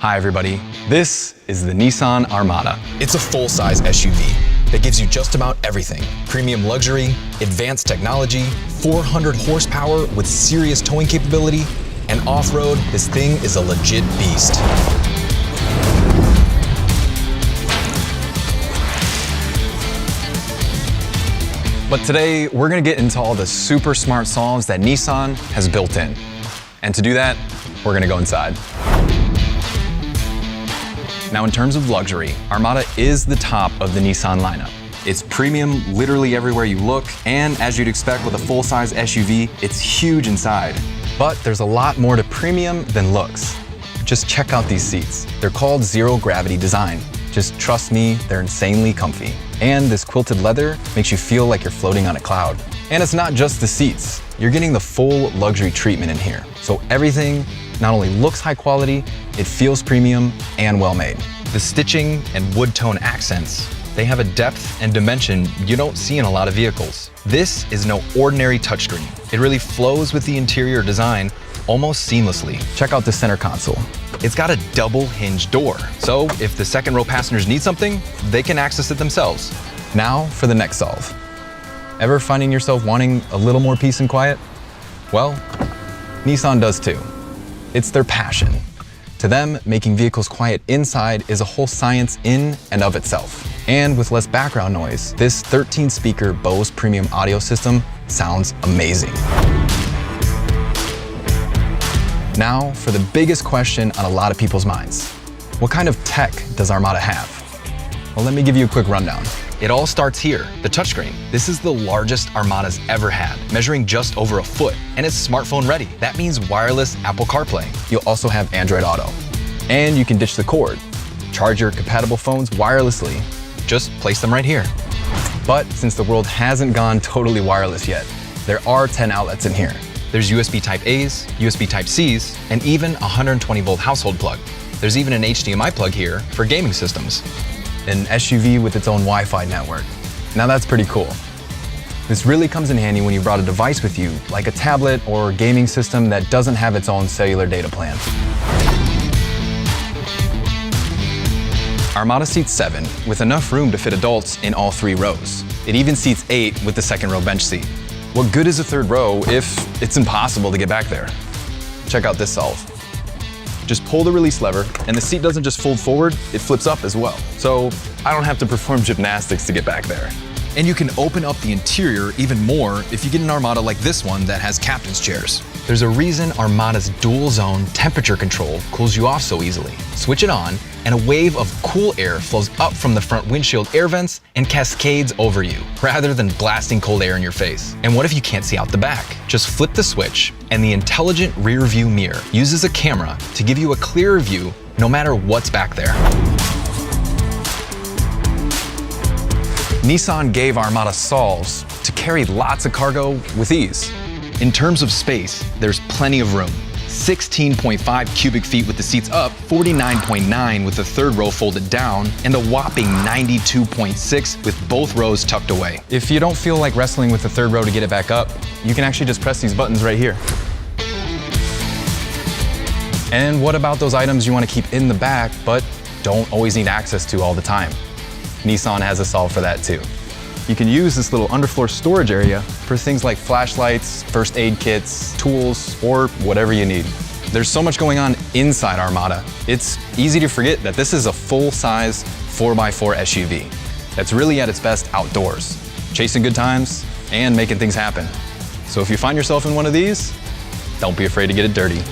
Hi everybody, this is the Nissan Armada. It's a full-size SUV that gives you just about everything. Premium luxury, advanced technology, 400 horsepower with serious towing capability, and off-road, this thing is a legit beast. But today, we're gonna get into all the super smart solves that Nissan has built in. And to do that, we're gonna go inside. Now, in terms of luxury, Armada is the top of the Nissan lineup. It's premium literally everywhere you look, and as you'd expect with a full-size SUV, it's huge inside. But there's a lot more to premium than looks. Just check out these seats. They're called Zero Gravity design. Just trust me, they're insanely comfy. And this quilted leather makes you feel like you're floating on a cloud. And it's not just the seats. You're getting the full luxury treatment in here. So everything not only looks high quality, it feels premium and well made. The stitching and wood tone accents, they have a depth and dimension you don't see in a lot of vehicles. This is no ordinary touchscreen. It really flows with the interior design almost seamlessly. Check out the center console. It's got a double hinge door, so if the second row passengers need something, they can access it themselves. Now for the next solve. Ever finding yourself wanting a little more peace and quiet? Well, Nissan does too. It's their passion. To them, making vehicles quiet inside is a whole science in and of itself. And with less background noise, this 13-speaker Bose premium audio system sounds amazing. Now for the biggest question on a lot of people's minds. What kind of tech does Armada have? Well, let me give you a quick rundown. It all starts here, the touchscreen. This is the largest Armada's ever had, measuring just over a foot, and it's smartphone ready. That means wireless Apple CarPlay. You'll also have Android Auto. And you can ditch the cord. Charge your compatible phones wirelessly. Just place them right here. But since the world hasn't gone totally wireless yet, there are 10 outlets in here. There's USB Type-A's, USB Type-C's, and even a 120-volt household plug. There's even an HDMI plug here for gaming systems. An SUV with its own Wi-Fi network. Now that's pretty cool. This really comes in handy when you brought a device with you, like a tablet or gaming system that doesn't have its own cellular data plan. Armada seats 7 with enough room to fit adults in all 3 rows. It even seats 8 with the second row bench seat. What good is a third row if it's impossible to get back there? Check out this solve. Just pull the release lever, and the seat doesn't just fold forward, it flips up as well. So I don't have to perform gymnastics to get back there. And you can open up the interior even more if you get an Armada like this one that has captain's chairs. There's a reason Armada's dual zone temperature control cools you off so easily. Switch it on, and a wave of cool air flows up from the front windshield air vents and cascades over you, rather than blasting cold air in your face. And what if you can't see out the back? Just flip the switch, and the intelligent rear view mirror uses a camera to give you a clearer view no matter what's back there. Nissan gave Armada solves to carry lots of cargo with ease. In terms of space, there's plenty of room. 16.5 cubic feet with the seats up, 49.9 with the third row folded down, and a whopping 92.6 with both rows tucked away. If you don't feel like wrestling with the third row to get it back up, you can actually just press these buttons right here. And what about those items you want to keep in the back, but don't always need access to all the time? Nissan has a solve for that too. You can use this little underfloor storage area for things like flashlights, first aid kits, tools, or whatever you need. There's so much going on inside Armada, it's easy to forget that this is a full-size 4x4 SUV that's really at its best outdoors, chasing good times and making things happen. So if you find yourself in one of these, don't be afraid to get it dirty.